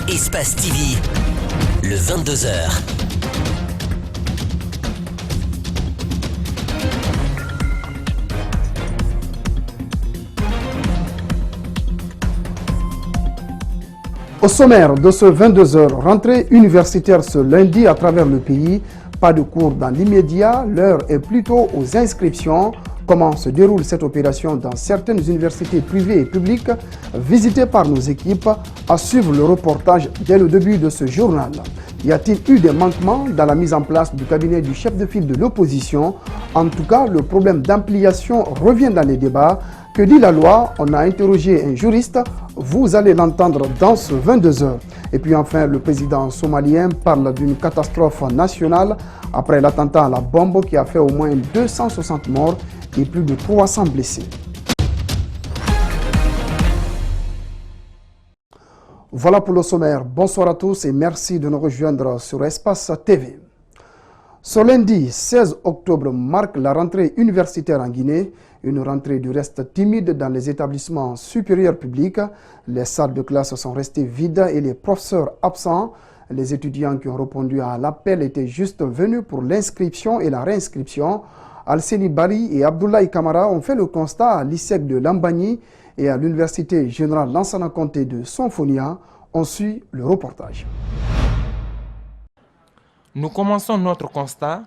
Espace TV, le 22h. Au sommaire de ce 22h, rentrée universitaire ce lundi à travers le pays. Pas de cours dans l'immédiat, l'heure est plutôt aux inscriptions. Comment se déroule cette opération dans certaines universités privées et publiques visitées par nos équipes? À suivre le reportage dès le début de ce journal. Y a-t-il eu des manquements dans la mise en place du cabinet du chef de file de l'opposition? En tout cas, le problème d'ampliation revient dans les débats. Que dit la loi? On a interrogé un juriste. Vous allez l'entendre dans ce 22h. Et puis enfin, le président somalien parle d'une catastrophe nationale après l'attentat à la bombe qui a fait au moins 260 morts et plus de 300 blessés. Voilà pour le sommaire. Bonsoir à tous et merci de nous rejoindre sur Espace TV. Ce lundi 16 octobre marque la rentrée universitaire en Guinée. Une rentrée du reste timide dans les établissements supérieurs publics. Les salles de classe sont restées vides et les professeurs absents. Les étudiants qui ont répondu à l'appel étaient juste venus pour l'inscription et la réinscription. Alseni Bari et Abdoulaye Kamara ont fait le constat à l'ISEC de Lambagny et à l'Université générale Lansana Conté de Sonfonia. On suit le reportage. Nous commençons notre constat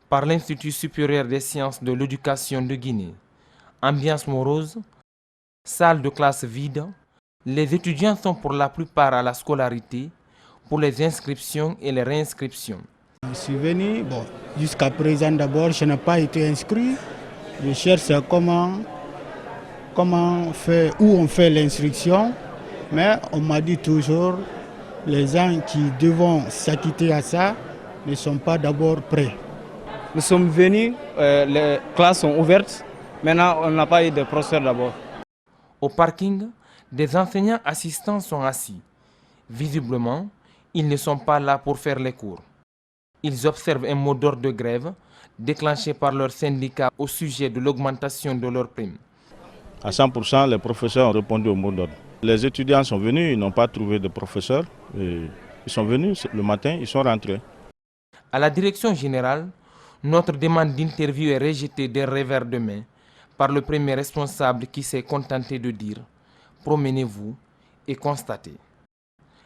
par l'Institut supérieur des sciences de l'éducation de Guinée. Ambiance morose, salle de classe vide, les étudiants sont pour la plupart à la scolarité pour les inscriptions et les réinscriptions. Je suis venu, jusqu'à présent d'abord, je n'ai pas été inscrit. Je cherche comment faire, où on fait l'instruction, mais on m'a dit toujours, les gens qui devront s'acquitter à ça ne sont pas d'abord prêts. Nous sommes venus, les classes sont ouvertes. Maintenant, on n'a pas eu de professeur d'abord. Au parking, des enseignants assistants sont assis. Visiblement, ils ne sont pas là pour faire les cours. Ils observent un mot d'ordre de grève déclenché par leur syndicat au sujet de l'augmentation de leurs primes. À 100%, les professeurs ont répondu au mot d'ordre. Les étudiants sont venus, ils n'ont pas trouvé de professeur. Ils sont venus le matin, ils sont rentrés. À la direction générale, notre demande d'interview est rejetée d'un revers de main par le premier responsable qui s'est contenté de dire « Promenez-vous et constatez ».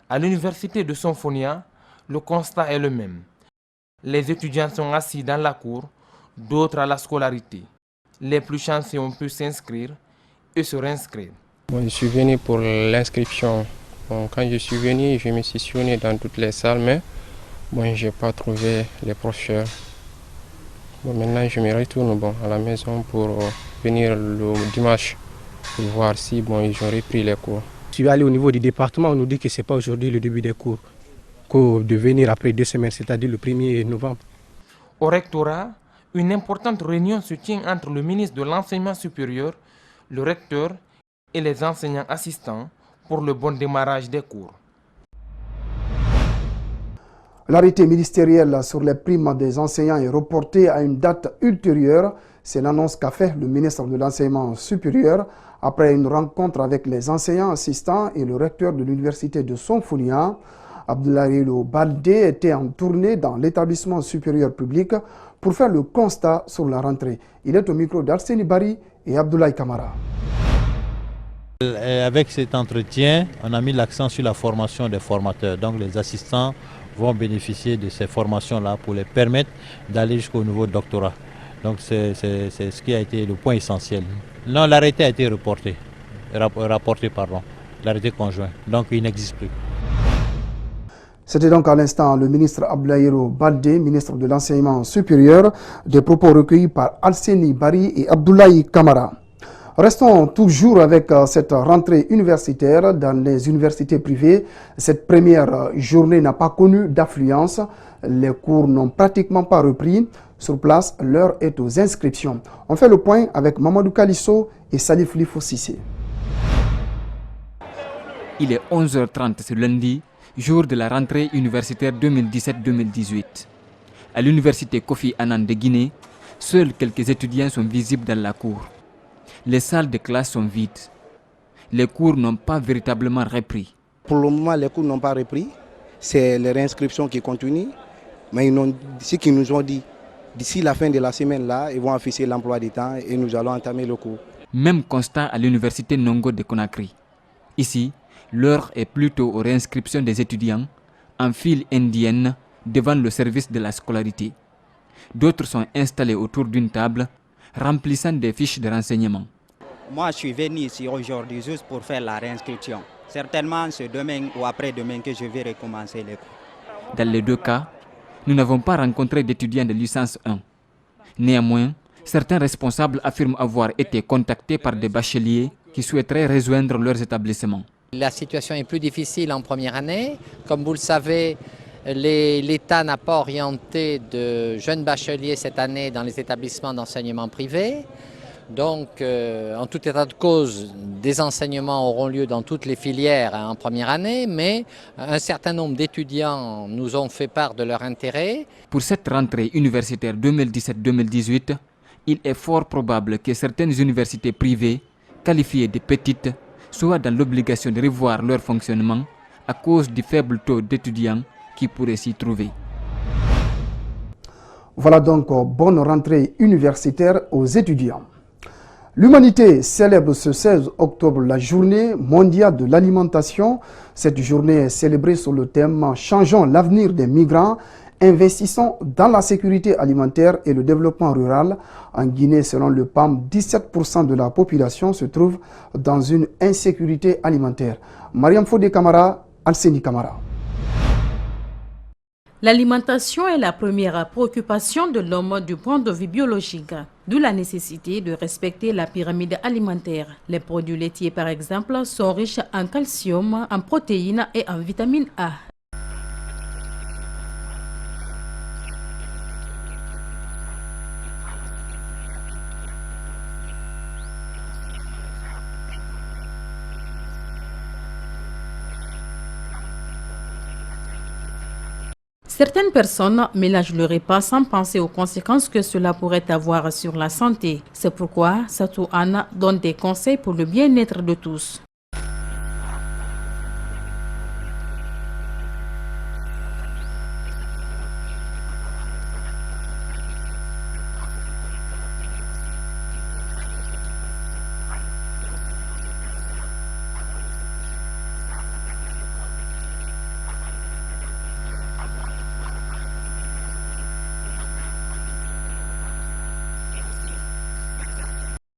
À l'université de Sonfonia, le constat est le même. Les étudiants sont assis dans la cour, d'autres à la scolarité. Les plus chanceux ont pu s'inscrire et se réinscrire. Je suis venu pour l'inscription. Quand je suis venu, je me suis sillonné dans toutes les salles, mais je n'ai pas trouvé les professeurs. Maintenant, je me retourne à la maison pour venir le dimanche pour voir si ils ont repris les cours. Je suis allé au niveau du département, on nous dit que ce n'est pas aujourd'hui le début des cours, que de venir après 2 semaines, c'est-à-dire le 1er novembre. Au rectorat, une importante réunion se tient entre le ministre de l'Enseignement supérieur, le recteur et les enseignants assistants pour le bon démarrage des cours. L'arrêté ministériel sur les primes des enseignants est reporté à une date ultérieure. C'est l'annonce qu'a fait le ministre de l'Enseignement supérieur après une rencontre avec les enseignants assistants et le recteur de l'université de Sonfonia. Abdoulaye Baldé était en tournée dans l'établissement supérieur public pour faire le constat sur la rentrée. Il est au micro d'Arseni Bari et Abdoulaye Kamara. Avec cet entretien, on a mis l'accent sur la formation des formateurs. Donc les assistants vont bénéficier de ces formations-là pour les permettre d'aller jusqu'au niveau doctorat. Donc c'est ce qui a été le point essentiel. Non, l'arrêté a été rapporté, l'arrêté conjoint. Donc il n'existe plus. C'était donc à l'instant le ministre Abdoulaye Baldé, ministre de l'Enseignement supérieur, des propos recueillis par Alseni Bari et Abdoulaye Kamara. Restons toujours avec cette rentrée universitaire dans les universités privées. Cette première journée n'a pas connu d'affluence. Les cours n'ont pratiquement pas repris. Sur place, l'heure est aux inscriptions. On fait le point avec Mamadou Kalisso et Salif Lifo Sissé. Il est 11h30 ce lundi, jour de la rentrée universitaire 2017-2018. À l'université Kofi Annan de Guinée, seuls quelques étudiants sont visibles dans la cour. Les salles de classe sont vides. Les cours n'ont pas véritablement repris. Pour le moment, les cours n'ont pas repris. C'est les réinscriptions qui continuent. Mais ce qu'ils nous ont dit, d'ici la fin de la semaine, là, ils vont afficher l'emploi du temps et nous allons entamer le cours. Même constat à l'université Nongo de Conakry. Ici, l'heure est plutôt aux réinscriptions des étudiants en file indienne devant le service de la scolarité. D'autres sont installés autour d'une table, remplissant des fiches de renseignement. Moi, je suis venu ici aujourd'hui juste pour faire la réinscription. Certainement, c'est demain ou après-demain que je vais recommencer les cours. Dans les deux cas, nous n'avons pas rencontré d'étudiants de licence 1. Néanmoins, certains responsables affirment avoir été contactés par des bacheliers qui souhaiteraient rejoindre leurs établissements. La situation est plus difficile en première année. Comme vous le savez, l'État n'a pas orienté de jeunes bacheliers cette année dans les établissements d'enseignement privé. Donc, en tout état de cause, des enseignements auront lieu dans toutes les filières en première année, mais un certain nombre d'étudiants nous ont fait part de leur intérêt. Pour cette rentrée universitaire 2017-2018, il est fort probable que certaines universités privées, qualifiées de petites, soient dans l'obligation de revoir leur fonctionnement à cause du faible taux d'étudiants qui pourraient s'y trouver. Voilà donc bonne rentrée universitaire aux étudiants. L'humanité célèbre ce 16 octobre la journée mondiale de l'alimentation. Cette journée est célébrée sous le thème « Changeons l'avenir des migrants, investissons dans la sécurité alimentaire et le développement rural ». En Guinée, selon le PAM, 17% de la population se trouve dans une insécurité alimentaire. Mariam Fodé Camara, Alseni Camara. L'alimentation est la première préoccupation de l'homme du point de vue biologique, d'où la nécessité de respecter la pyramide alimentaire. Les produits laitiers, par exemple, sont riches en calcium, en protéines et en vitamine A. Certaines personnes mélangent le repas sans penser aux conséquences que cela pourrait avoir sur la santé. C'est pourquoi Satou Anna donne des conseils pour le bien-être de tous.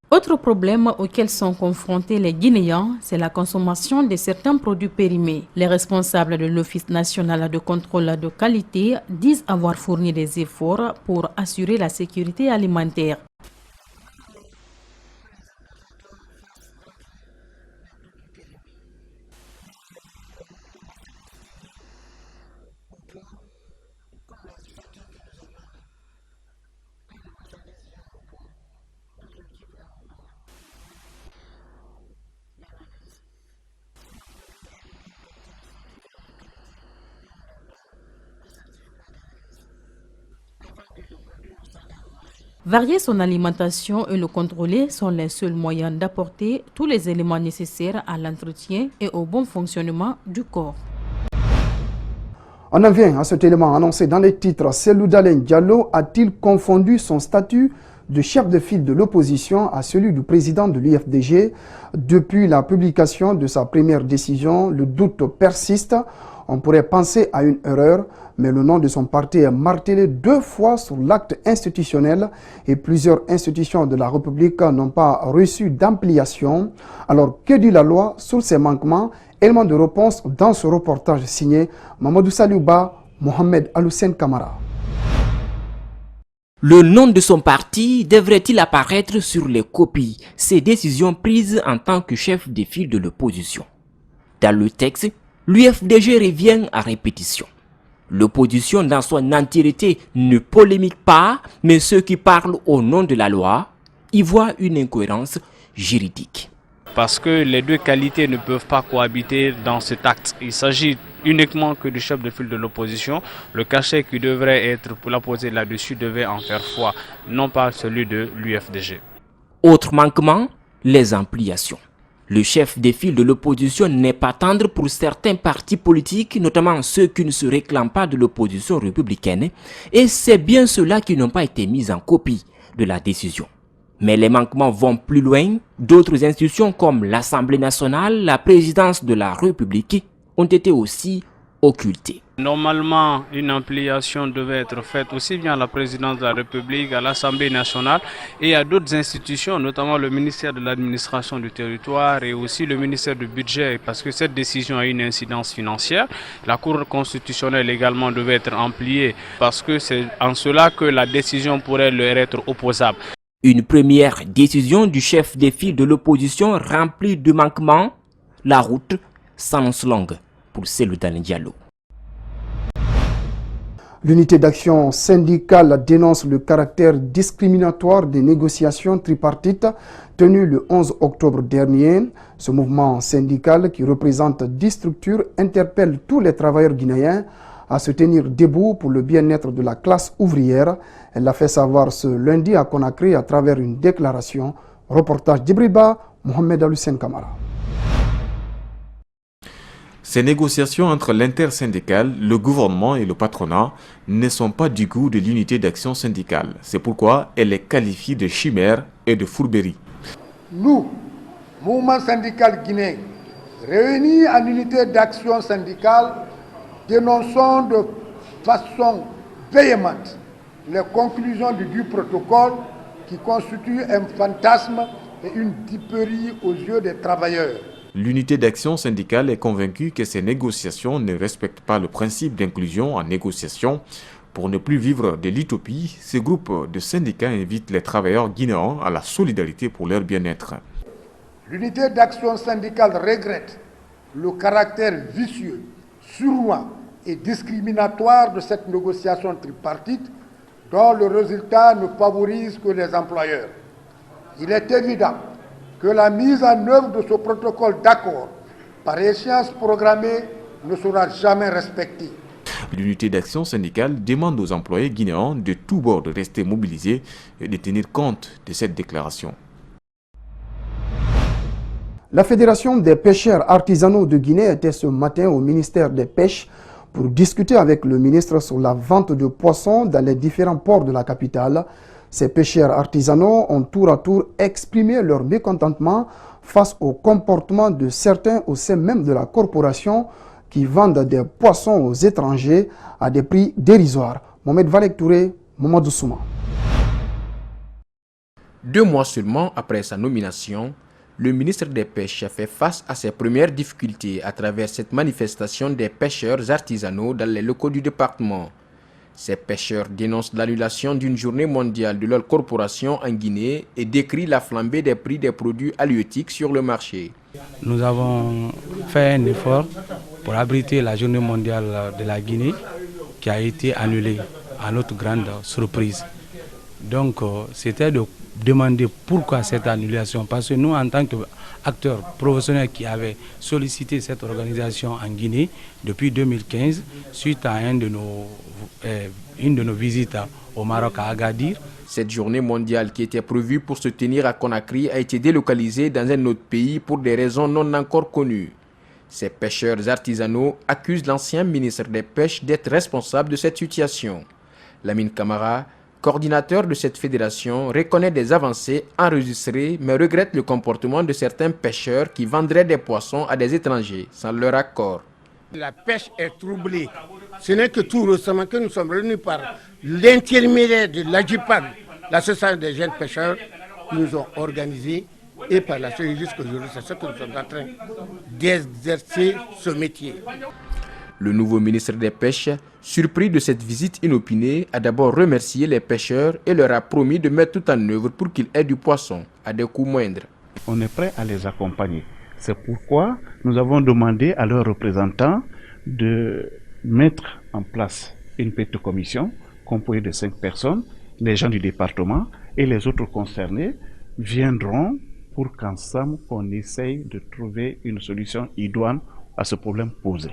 Autre problème auquel sont confrontés les Guinéens, c'est la consommation de certains produits périmés. Les responsables de l'Office national de contrôle de qualité disent avoir fourni des efforts pour assurer la sécurité alimentaire. Varier son alimentation et le contrôler sont les seuls moyens d'apporter tous les éléments nécessaires à l'entretien et au bon fonctionnement du corps. On en vient à cet élément annoncé dans les titres. Cellou Dalein Diallo a-t-il confondu son statut de chef de file de l'opposition à celui du président de l'UFDG? Depuis la publication de sa première décision, le doute persiste. On pourrait penser à une erreur, mais le nom de son parti est martelé 2 fois sur l'acte institutionnel et plusieurs institutions de la République n'ont pas reçu d'ampliation. Alors, que dit la loi sur ces manquements? Élément de réponse dans ce reportage signé Mamadou Saliouba, Mohamed Aloussen Kamara. Le nom de son parti devrait-il apparaître sur les copies, ces décisions prises en tant que chef de file de l'opposition? Dans le texte, l'UFDG revient à répétition. L'opposition dans son entièreté ne polémique pas, mais ceux qui parlent au nom de la loi y voient une incohérence juridique. Parce que les deux qualités ne peuvent pas cohabiter dans cet acte. Il s'agit uniquement que du chef de file de l'opposition. Le cachet qui devrait être pour l'apposer là-dessus devait en faire foi, non pas celui de l'UFDG. Autre manquement, les ampliations. Le chef des files de l'opposition n'est pas tendre pour certains partis politiques, notamment ceux qui ne se réclament pas de l'opposition républicaine, et c'est bien ceux-là qui n'ont pas été mis en copie de la décision. Mais les manquements vont plus loin. D'autres institutions comme l'Assemblée nationale, la présidence de la République ont été aussi occultées. Normalement, une ampliation devait être faite aussi bien à la présidence de la République, à l'Assemblée nationale et à d'autres institutions, notamment le ministère de l'administration du territoire et aussi le ministère du budget, parce que cette décision a une incidence financière. La Cour constitutionnelle également devait être ampliée parce que c'est en cela que la décision pourrait leur être opposable. Une première décision du chef des files de l'opposition remplie de manquements, la route s'annonce longue pour Cellou Dalein Diallo. L'unité d'action syndicale dénonce le caractère discriminatoire des négociations tripartites tenues le 11 octobre dernier. Ce mouvement syndical, qui représente 10 structures, interpelle tous les travailleurs guinéens à se tenir debout pour le bien-être de la classe ouvrière. Elle l'a fait savoir ce lundi à Conakry à travers une déclaration. Reportage d'Ibriba, Mohamed Alucen Kamara. Ces négociations entre l'intersyndicale, le gouvernement et le patronat ne sont pas du goût de l'unité d'action syndicale. C'est pourquoi elle est qualifiée de chimère et de fourberie. Nous, mouvement syndical guinéen, réunis en unité d'action syndicale, dénonçons de façon véhémente les conclusions du protocole qui constituent un fantasme et une diperie aux yeux des travailleurs. L'unité d'action syndicale est convaincue que ces négociations ne respectent pas le principe d'inclusion en négociation. Pour ne plus vivre de l'utopie, ce groupe de syndicats invite les travailleurs guinéens à la solidarité pour leur bien-être. L'unité d'action syndicale regrette le caractère vicieux, sournois et discriminatoire de cette négociation tripartite dont le résultat ne favorise que les employeurs. Il est évident que la mise en œuvre de ce protocole d'accord par échéance programmée ne sera jamais respectée. L'unité d'action syndicale demande aux employés guinéens de tous bords de rester mobilisés et de tenir compte de cette déclaration. La Fédération des pêcheurs artisanaux de Guinée était ce matin au ministère des Pêches pour discuter avec le ministre sur la vente de poissons dans les différents ports de la capitale. Ces pêcheurs artisanaux ont tour à tour exprimé leur mécontentement face au comportement de certains au sein même de la corporation qui vendent des poissons aux étrangers à des prix dérisoires. Mohamed Valek Touré, Mamadou Souma. 2 mois seulement après sa nomination, le ministre des Pêches a fait face à ses premières difficultés à travers cette manifestation des pêcheurs artisanaux dans les locaux du département. Ces pêcheurs dénoncent l'annulation d'une journée mondiale de leur corporation en Guinée et décrient la flambée des prix des produits halieutiques sur le marché. Nous avons fait un effort pour abriter la journée mondiale de la Guinée qui a été annulée à notre grande surprise. Donc c'était de demander pourquoi cette annulation, parce que nous en tant qu'acteurs professionnels qui avaient sollicité cette organisation en Guinée depuis 2015 suite à une de nos visites au Maroc à Agadir. Cette journée mondiale qui était prévue pour se tenir à Conakry a été délocalisée dans un autre pays pour des raisons non encore connues. Ces pêcheurs artisanaux accusent l'ancien ministre des Pêches d'être responsable de cette situation. Lamine Camara, coordinateur de cette fédération, reconnaît des avancées enregistrées mais regrette le comportement de certains pêcheurs qui vendraient des poissons à des étrangers sans leur accord. La pêche est troublée. Ce n'est que tout récemment que nous sommes réunis par l'intermédiaire de l'AGIPAD, l'association des jeunes pêcheurs, qui nous ont organisés, et par la suite jusqu'aujourd'hui, c'est ce que nous sommes en train d'exercer ce métier. Le nouveau ministre des Pêches, surpris de cette visite inopinée, a d'abord remercié les pêcheurs et leur a promis de mettre tout en œuvre pour qu'ils aient du poisson à des coûts moindres. On est prêt à les accompagner. C'est pourquoi nous avons demandé à leurs représentants de mettre en place une petite commission composée de 5 personnes. Les gens du département et les autres concernés viendront pour qu'ensemble on essaye de trouver une solution idoine à ce problème posé.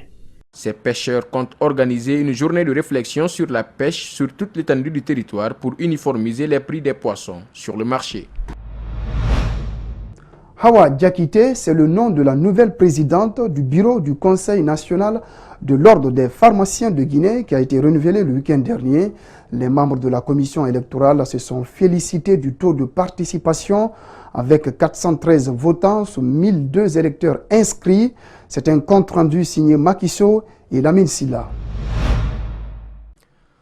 Ces pêcheurs comptent organiser une journée de réflexion sur la pêche sur toute l'étendue du territoire pour uniformiser les prix des poissons sur le marché. Hawa Diakité, c'est le nom de la nouvelle présidente du bureau du Conseil national de l'Ordre des pharmaciens de Guinée qui a été renouvelé le week-end dernier. Les membres de la commission électorale se sont félicités du taux de participation avec 413 votants sur 1002 électeurs inscrits. C'est un compte-rendu signé Macky Sall et Lamine Silla.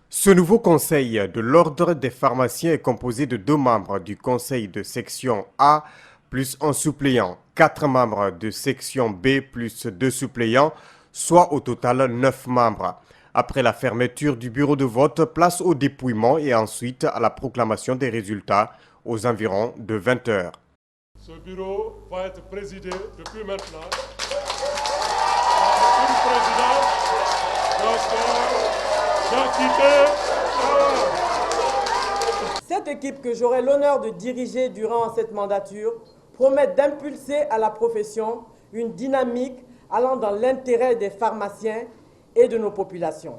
Ce nouveau conseil de l'Ordre des pharmaciens est composé de 2 membres du conseil de section A plus un suppléant, 4 membres de section B plus 2 suppléants, soit au total 9 membres. Après la fermeture du bureau de vote, place au dépouillement et ensuite à la proclamation des résultats aux environs de 20 heures. Ce bureau va être présidé depuis maintenant par une présidente, Cette équipe que j'aurai l'honneur de diriger durant cette mandature promet d'impulser à la profession une dynamique allant dans l'intérêt des pharmaciens et de nos populations.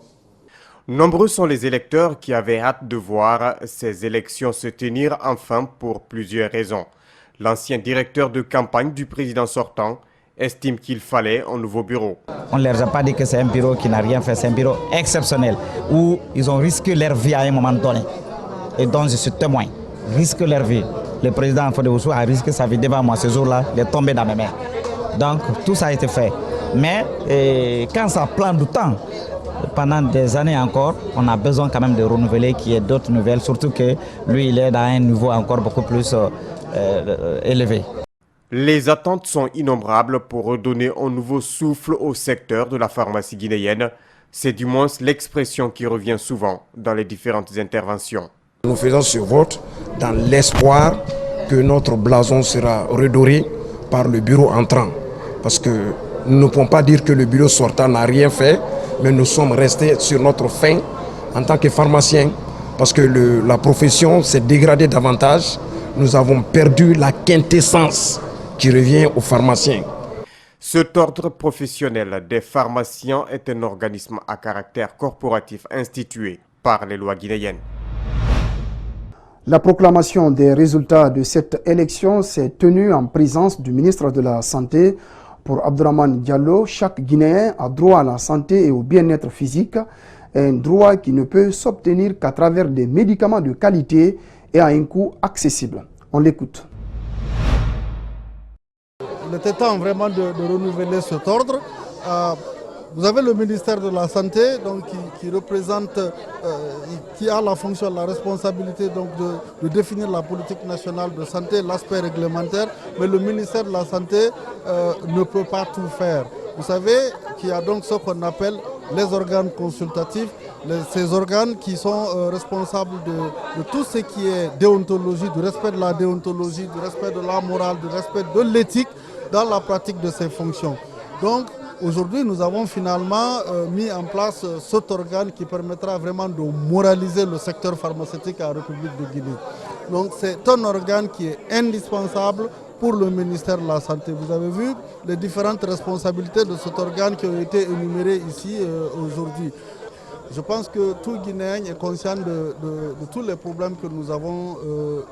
Nombreux sont les électeurs qui avaient hâte de voir ces élections se tenir enfin pour plusieurs raisons. L'ancien directeur de campagne du président sortant estime qu'il fallait un nouveau bureau. On ne leur a pas dit que c'est un bureau qui n'a rien fait, c'est un bureau exceptionnel où ils ont risqué leur vie à un moment donné. Et donc je suis témoin, risquent leur vie. Le président Fodé Oussou a risqué sa vie devant moi ce jour-là, il est tombé dans mes mains. Donc tout ça a été fait. Mais quand ça prend du temps, pendant des années encore, on a besoin quand même de renouveler, qu'il y ait d'autres nouvelles, surtout que lui il est dans un niveau encore beaucoup plus élevé. Les attentes sont innombrables pour redonner un nouveau souffle au secteur de la pharmacie guinéenne. C'est du moins l'expression qui revient souvent dans les différentes interventions. Nous faisons ce vote dans l'espoir que notre blason sera redoré par le bureau entrant. Parce que nous ne pouvons pas dire que le bureau sortant n'a rien fait, mais nous sommes restés sur notre faim en tant que pharmaciens. Parce que la profession s'est dégradée davantage. Nous avons perdu la quintessence qui revient aux pharmaciens. Cet ordre professionnel des pharmaciens est un organisme à caractère corporatif institué par les lois guinéennes. La proclamation des résultats de cette élection s'est tenue en présence du ministre de la Santé. Pour Abdourahmane Diallo, chaque Guinéen a droit à la santé et au bien-être physique, un droit qui ne peut s'obtenir qu'à travers des médicaments de qualité et à un coût accessible. On l'écoute. Il était temps vraiment de renouveler cet ordre. Vous avez le ministère de la Santé donc, qui représente, qui a la fonction, la responsabilité donc, de définir la politique nationale de santé, l'aspect réglementaire, mais le ministère de la Santé ne peut pas tout faire. Vous savez qu'il y a donc ce qu'on appelle les organes consultatifs, ces organes qui sont responsables de tout ce qui est déontologie, du respect de la déontologie, du respect de la morale, du respect de l'éthique dans la pratique de ces fonctions. Donc aujourd'hui, nous avons finalement mis en place cet organe qui permettra vraiment de moraliser le secteur pharmaceutique en République de Guinée. Donc c'est un organe qui est indispensable pour le ministère de la Santé. Vous avez vu les différentes responsabilités de cet organe qui ont été énumérées ici aujourd'hui. Je pense que tout Guinéen est conscient de tous les problèmes que nous avons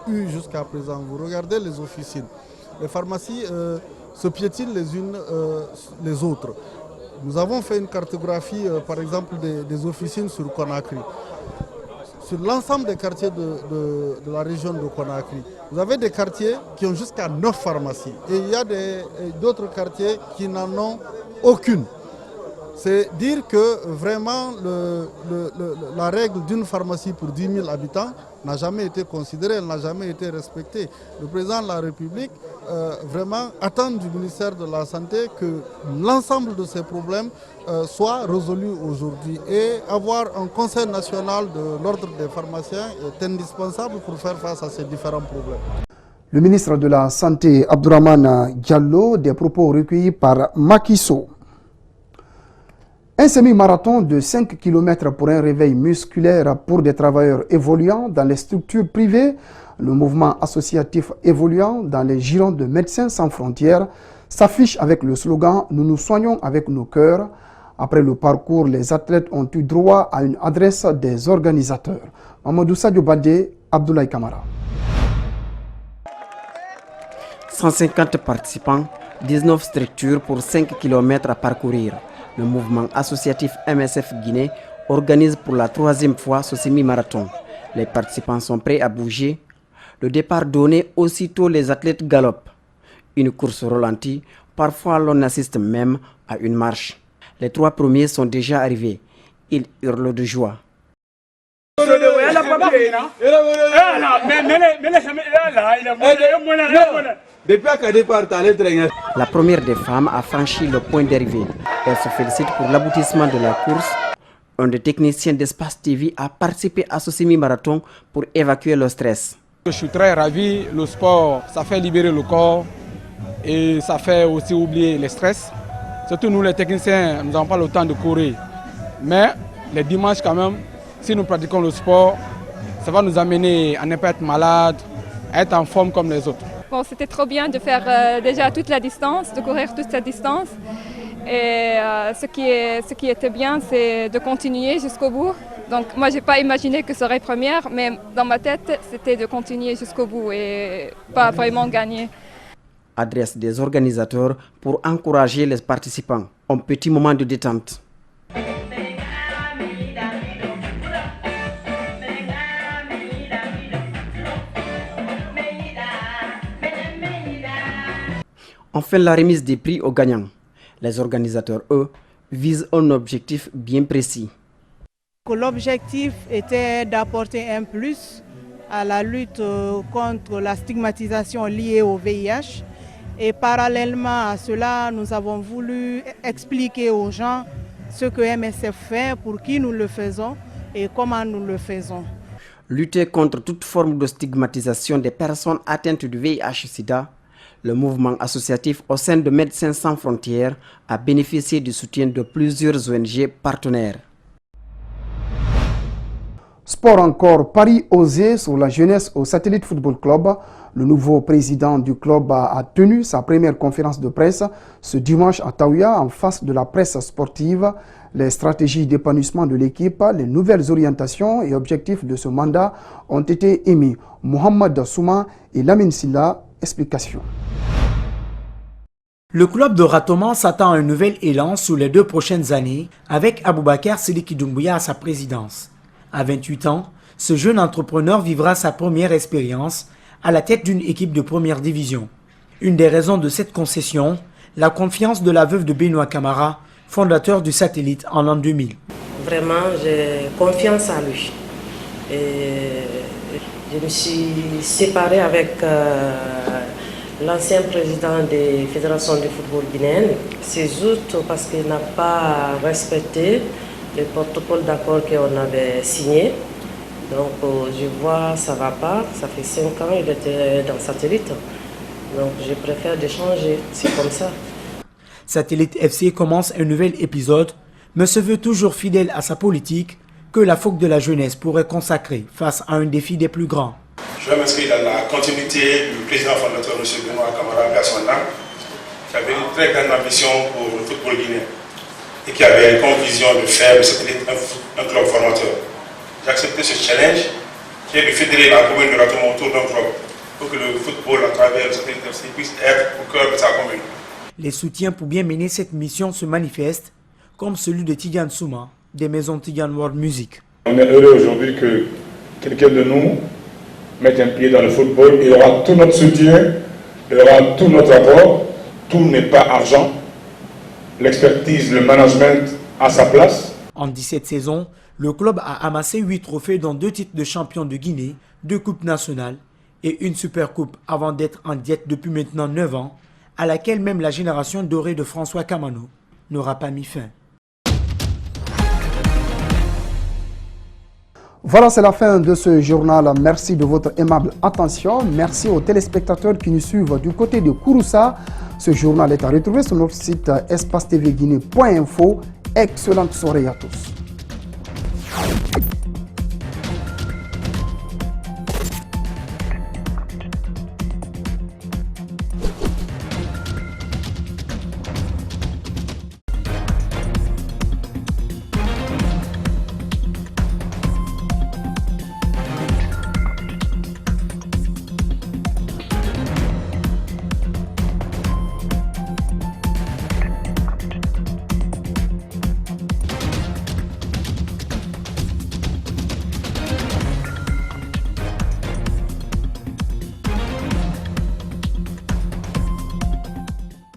eus jusqu'à présent. Vous regardez les officines. Les pharmacies se piétinent les unes les autres. Nous avons fait une cartographie, par exemple, des officines sur Conakry. Sur l'ensemble des quartiers de la région de Conakry, vous avez des quartiers qui ont jusqu'à 9 pharmacies. Et il y a d'autres quartiers qui n'en ont aucune. C'est dire que vraiment la règle d'une pharmacie pour 10 000 habitants n'a jamais été considérée, elle n'a jamais été respectée. Le président de la République vraiment attend du ministère de la Santé que l'ensemble de ces problèmes soient résolus aujourd'hui. Et avoir un conseil national de l'ordre des pharmaciens est indispensable pour faire face à ces différents problèmes. Le ministre de la Santé, Abdourahmane Diallo, des propos recueillis par Macky Sall. Un semi-marathon de 5 km pour un réveil musculaire pour des travailleurs évoluant dans les structures privées, le mouvement associatif évoluant dans les girons de Médecins sans frontières s'affiche avec le slogan « Nous nous soignons avec nos cœurs ». Après le parcours, les athlètes ont eu droit à une adresse des organisateurs. Mamadou Sadio Badé, Abdoulaye Kamara. 150 participants, 19 structures pour 5 km à parcourir. Le mouvement associatif MSF Guinée organise pour la 3e fois ce semi-marathon. Les participants sont prêts à bouger. Le départ donné, aussitôt les athlètes galopent. Une course ralentie, parfois l'on assiste même à une marche. Les 3 premiers sont déjà arrivés. Ils hurlent de joie. La première des femmes a franchi le point d'arrivée. Elle se félicite pour l'aboutissement de la course. Un des techniciens d'Espace TV a participé à ce semi-marathon pour évacuer le stress. Je suis très ravi. Le sport, ça fait libérer le corps et ça fait aussi oublier le stress. Surtout nous les techniciens, nous n'avons pas le temps de courir. Mais les dimanches quand même, si nous pratiquons le sport, ça va nous amener à ne pas être malade, à être en forme comme les autres. Bon, c'était trop bien de faire déjà toute la distance, de courir toute cette distance. Et ce qui était bien, c'est de continuer jusqu'au bout. Donc moi, je n'ai pas imaginé que ce serait première, mais dans ma tête, c'était de continuer jusqu'au bout et pas vraiment gagner. Adresse des organisateurs pour encourager les participants. Un petit moment de détente. Enfin, la remise des prix aux gagnants. Les organisateurs, eux, visent un objectif bien précis. L'objectif était d'apporter un plus à la lutte contre la stigmatisation liée au VIH. Et parallèlement à cela, nous avons voulu expliquer aux gens ce que MSF fait, pour qui nous le faisons et comment nous le faisons. Lutter contre toute forme de stigmatisation des personnes atteintes du VIH-Sida, le mouvement associatif au sein de Médecins sans frontières a bénéficié du soutien de plusieurs ONG partenaires. Sport encore, Paris osé sur la jeunesse au Satellite Football Club. Le nouveau président du club a tenu sa première conférence de presse ce dimanche à Taouya en face de la presse sportive. Les stratégies d'épanouissement de l'équipe, les nouvelles orientations et objectifs de ce mandat ont été émis. Mohamed Souma et Lamine Silla, explication. Le club de Ratoma s'attend à un nouvel élan sur les 2 prochaines années avec Aboubakar Sidiki Doumbouya à sa présidence. À 28 ans, ce jeune entrepreneur vivra sa première expérience à la tête d'une équipe de première division. Une des raisons de cette concession, la confiance de la veuve de Benoît Camara, fondateur du Satellite en l'an 2000. Vraiment, j'ai confiance en lui. Et je me suis séparée avec l'ancien président des fédérations de football guinéenne. C'est juste parce qu'il n'a pas respecté le protocole d'accord qu'on avait signé. Donc je vois ça ne va pas, ça fait 5 ans qu'il était dans Satellite. Donc je préfère de changer, c'est comme ça. Satellite FC commence un nouvel épisode, mais se veut toujours fidèle à sa politique que la fougue de la jeunesse pourrait consacrer face à un défi des plus grands. Je vais m'inscrire dans la continuité du président fondateur, M. Benoît Camara Gassona, qui avait une très grande ambition pour le football guinéen et qui avait comme vision de faire de Satellite un club formateur. J'ai accepté ce challenge qui est de fédérer la commune de Ratoma autour d'un club pour que le football à travers le Satellite FC puisse être au cœur de sa commune. Les soutiens pour bien mener cette mission se manifestent, comme celui de Tidiane Souma, des maisons Tidiane World Music. On est heureux aujourd'hui que quelqu'un de nous mette un pied dans le football. Il aura tout notre soutien, il aura tout notre apport. Tout n'est pas argent. L'expertise, le management à sa place. En 17 saisons, le club a amassé 8 trophées dont 2 titres de champion de Guinée, 2 coupes nationales et une super coupe avant d'être en diète depuis maintenant 9 ans, à laquelle même la génération dorée de François Kamano n'aura pas mis fin. Voilà, c'est la fin de ce journal. Merci de votre aimable attention. Merci aux téléspectateurs qui nous suivent du côté de Kouroussa. Ce journal est à retrouver sur notre site espacetvguinée.info. Excellente soirée à tous.